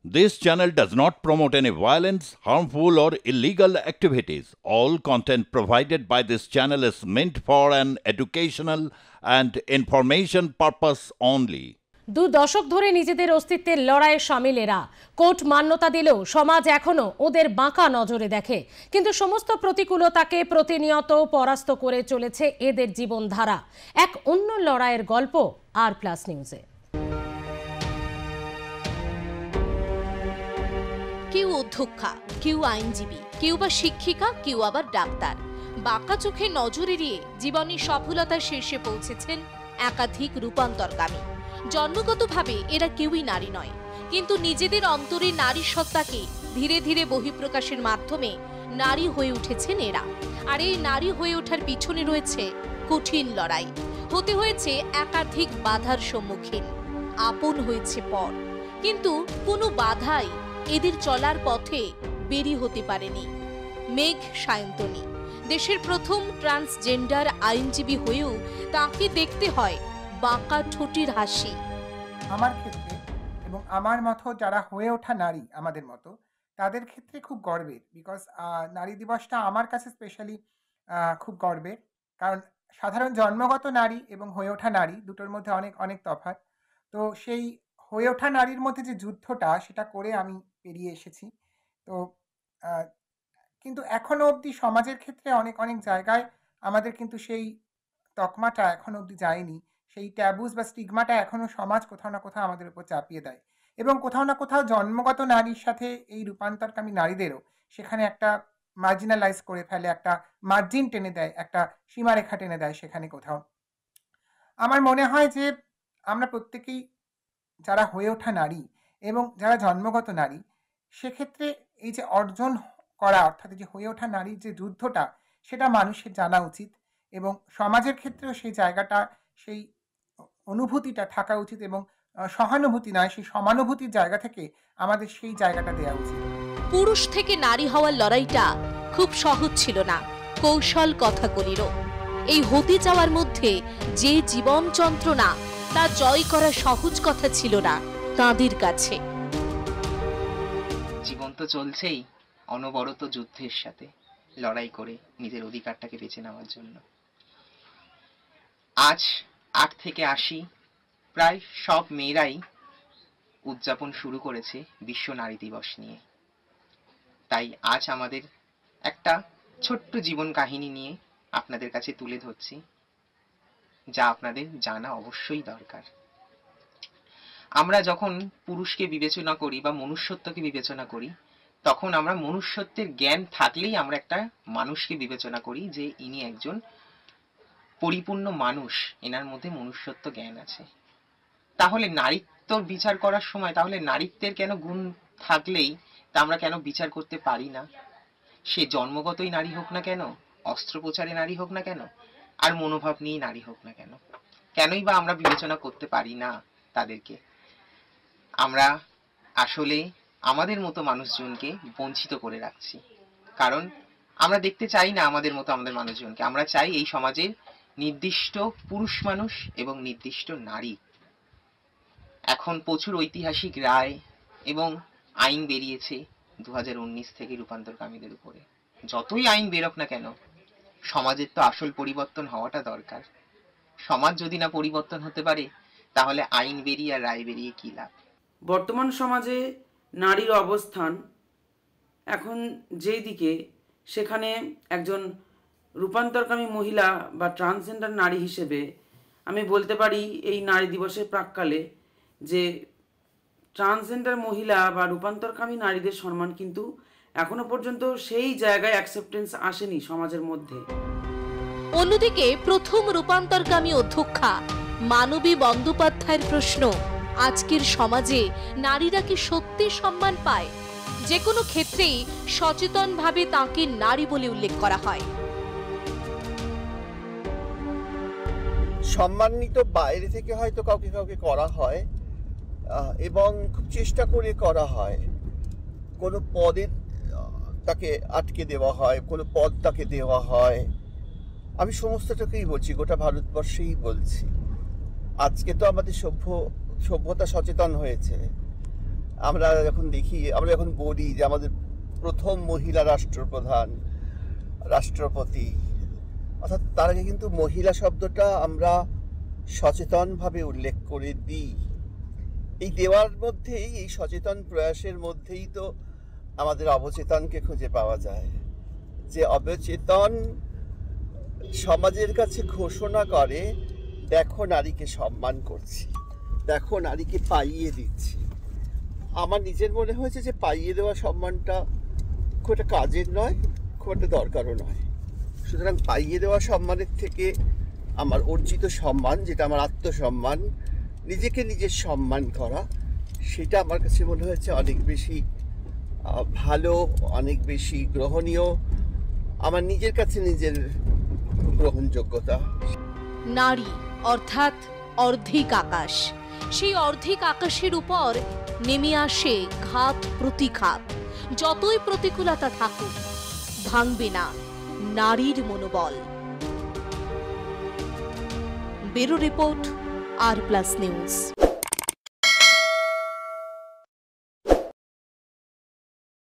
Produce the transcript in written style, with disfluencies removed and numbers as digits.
This channel does not promote any violence, harmful, or illegal activities. All content provided by this channel is meant for an educational and information purpose only. 2 দশক ধরে নিজেদের অস্তিত্বের লড়াইয়ে শামিল এরা। Court মান্যতা দিলেও সমাজ এখনো ওদের বাঁকা নজরে দেখে। কিন্তু সমস্ত প্রতিকূলতাকে প্রতিনিয়ত পরাস্ত করে চলেছে এদের জীবনধারা। এক অন্য লড়াইয়ের গল্প আর প্লাস নিউজে। কেউ অধ্যক্ষা, কেউ আইনজীবী, কেউ বা শিক্ষিকা, কেউ আবার ডাক্তার। বাঁকা চোখে নজর এড়িয়ে জীবনের সফলতার শীর্ষে পৌঁছেছেন একাধিক রূপান্তরকামী। জন্মগতভাবে এরা কেউই নারী নয়, কিন্তু নিজেদের অন্তরে নারী সত্তাকে ধীরে ধীরে বহিঃপ্রকাশের মাধ্যমে নারী হয়ে উঠেছেন এরা। আর এই নারী হয়ে ওঠার পিছনে রয়েছে কঠিন লড়াই। হতে হয়েছে একাধিক বাধার সম্মুখীন, আপন হয়েছে পর, কিন্তু কোনো বাধাই এদের চলার পথে বেরি হতে পারেনি। মেঘ সায়ন্তনী দেশের প্রথম ট্রান্সজেন্ডার আইনজীবী হয়েও তাকে দেখতে হয় বাঁকা ঠোঁটের হাসি। আমার ক্ষেত্রে এবং আমার মতো যারা হয়ে ওঠা নারী আমাদের মতো তাদের ক্ষেত্রে খুব গর্বের, বিকজ নারী দিবসটা আমার কাছে স্পেশালি খুব গর্বের। কারণ সাধারণ জন্মগত নারী এবং হয়ে ওঠা নারী দুটোর মধ্যে অনেক অনেক তফাৎ। তো সেই হয়ে ওঠা নারীর মধ্যে যে যুদ্ধটা সেটা করে আমি পেরিয়ে এসেছি। তো কিন্তু এখনো অবধি সমাজের ক্ষেত্রে অনেক অনেক জায়গায় আমাদের কিন্তু সেই তকমাটা এখনো অবধি যায়নি। সেই ট্যাবুস বা স্টিগমাটা এখনো সমাজ কোথাও না কোথাও আমাদের উপর চাপিয়ে দেয়, এবং কোথাও না কোথাও জন্মগত নারীর সাথে এই রূপান্তরকামী নারীদেরও সেখানে একটা মার্জিনালাইজ করে ফেলে, একটা মার্জিন টেনে দেয়, একটা সীমারেখা টেনে দেয় সেখানে কোথাও। আমার মনে হয় যে আমরা প্রত্যেকেই যারা হয়ে ওঠা নারী এবং যারা জন্মগত নারী, সেক্ষেত্রে এই যে অর্জন করা অর্থাৎ যে হয়ে ওঠা নারীর যে যুদ্ধটা সেটা মানুষের জানা উচিত, এবং সমাজের ক্ষেত্রেও সেই জায়গাটা, সেই অনুভূতিটা থাকা উচিত, এবং সহানুভূতি নয়, সেই সমানুভূতির জায়গা থেকে আমাদের সেই জায়গাটা দেওয়া উচিত। পুরুষ থেকে নারী হওয়ার লড়াইটা খুব সহজ ছিল না, কৌশল কথাগুলিরও। এই হতে যাওয়ার মধ্যে যে জীবন যন্ত্রণা, তা জয় করা সহজ কথা ছিল না তাঁদের কাছে। জীবন তো চলছেই অনবরত যুদ্ধের সাথে লড়াই করে নিজের অধিকারটাকে বেছে নেওয়ার জন্য। আজ 8 থেকে 80 প্রায় সব মেয়েরাই উদযাপন শুরু করেছে বিশ্ব নারী দিবস নিয়ে। তাই আজ আমাদের একটা ছোট্ট জীবন কাহিনী নিয়ে আপনাদের কাছে তুলে ধরছি, যা আপনাদের জানা অবশ্যই দরকার। আমরা যখন পুরুষকে বিবেচনা করি বা মনুষ্যত্বকে বিবেচনা করি, তখন আমরা মনুষ্যত্বের জ্ঞান থাকলেই আমরা একটা মানুষকে বিবেচনা করি যে ইনি একজন পরিপূর্ণ মানুষ, এনার মধ্যে মনুষ্যত্ব জ্ঞান আছে। তাহলে নারীত্বর বিচার করার সময় তাহলে নারীত্বের কেন গুণ থাকলেই তা আমরা কেন বিচার করতে পারি না? সে জন্মগতই নারী হোক না কেন, অস্ত্রোপচারে নারী হোক না কেন, আর মনোভাব নিয়ে নারী হোক না কেন, কেনই বা আমরা বিবেচনা করতে পারি না তাদেরকে? আমরা আসলে আমাদের মতো মানুষজনকে বঞ্চিত করে রাখছি, কারণ আমরা দেখতে চাই না আমাদের মতো আমাদের মানুষজনকে। আমরা চাই এই সমাজের নির্দিষ্ট পুরুষ মানুষ এবং নির্দিষ্ট নারী। এখন প্রচুর ঐতিহাসিক রায় এবং আইন বেরিয়েছে 2019 থেকে রূপান্তরকামীদের উপরে। যতই আইন বেরোক না কেন, সমাজের তো আসল পরিবর্তন হওয়াটা দরকার। সমাজ যদি না পরিবর্তন হতে পারে, তাহলে আইন বেরিয়ে আর রায় বেরিয়ে কি লাভ? বর্তমান সমাজে নারীর অবস্থান এখন যেই দিকে, সেখানে একজন রূপান্তরকামী মহিলা বা ট্রান্সজেন্ডার নারী হিসেবে আমি বলতে পারি এই নারী দিবসের প্রাক্কালে যে ট্রান্সজেন্ডার মহিলা বা রূপান্তরকামী নারীদের সম্মান কিন্তু এখনো পর্যন্ত সেই জায়গায় অ্যাকসেপ্টেন্স আসেনি সমাজের মধ্যে। অন্যদিকে প্রথম রূপান্তরকামী অধ্যক্ষা মানবী বন্দ্যোপাধ্যায়ের প্রশ্ন, আজকের সমাজে নারীরা কি সত্যি সম্মান পায়? যে কোনো ক্ষেত্রেই সচেতনভাবে তাকে নারী বলে উল্লেখ করা হয়। সম্মানিত বাইরে থেকে হয়তো কাউকে কাউকে করা হয়, এবং খুব চেষ্টা করে করা হয়। কোনো পদে তাকে আটকে দেওয়া হয়, কোনো পদ তাকে দেওয়া হয়। আমি সমস্তটাকেই বলছি, গোটা ভারতবর্ষেই বলছি। আজকে তো আমাদের সভ্যতা সচেতন হয়েছে, আমরা যখন দেখি, আমরা যখন বলি যে আমাদের প্রথম মহিলা রাষ্ট্রপ্রধান, রাষ্ট্রপতি, অর্থাৎ তার আগে কিন্তু মহিলা শব্দটা আমরা সচেতনভাবে উল্লেখ করে দিই। এই দেওয়ার মধ্যেই, এই সচেতন প্রয়াসের মধ্যেই তো আমাদের অবচেতনকে খুঁজে পাওয়া যায়, যে অবচেতন সমাজের কাছে ঘোষণা করে, দেখো নারীকে সম্মান করছি, দেখো নারীকে পাইয়ে দিচ্ছি। আমার নিজের মনে হয়েছে যে পাইয়ে দেওয়া সম্মানটা খুব একটা কাজের নয়, খুব একটা দরকারও নয়। সুতরাং পাইয়ে দেওয়া সম্মানের থেকে আমার অর্জিত সম্মান, যেটা আমার আত্মসম্মান, নিজেকে নিজের সম্মান করা, সেটা আমার কাছে মনে হয়েছে অনেক বেশি ভালো, অনেক বেশি গ্রহণীয়, আমার নিজের কাছে নিজের গ্রহণযোগ্যতা। নারী অর্থাৎ অর্ধেক আকাশ, সেই অর্ধেক আকাশের উপর নেমে আসে ঘাত প্রতিঘাত। যতই প্রতিকূলতা থাকুক, ভাঙবে না নারীর মনোবল। ব্যুরো রিপোর্ট, আর প্লাস নিউজ।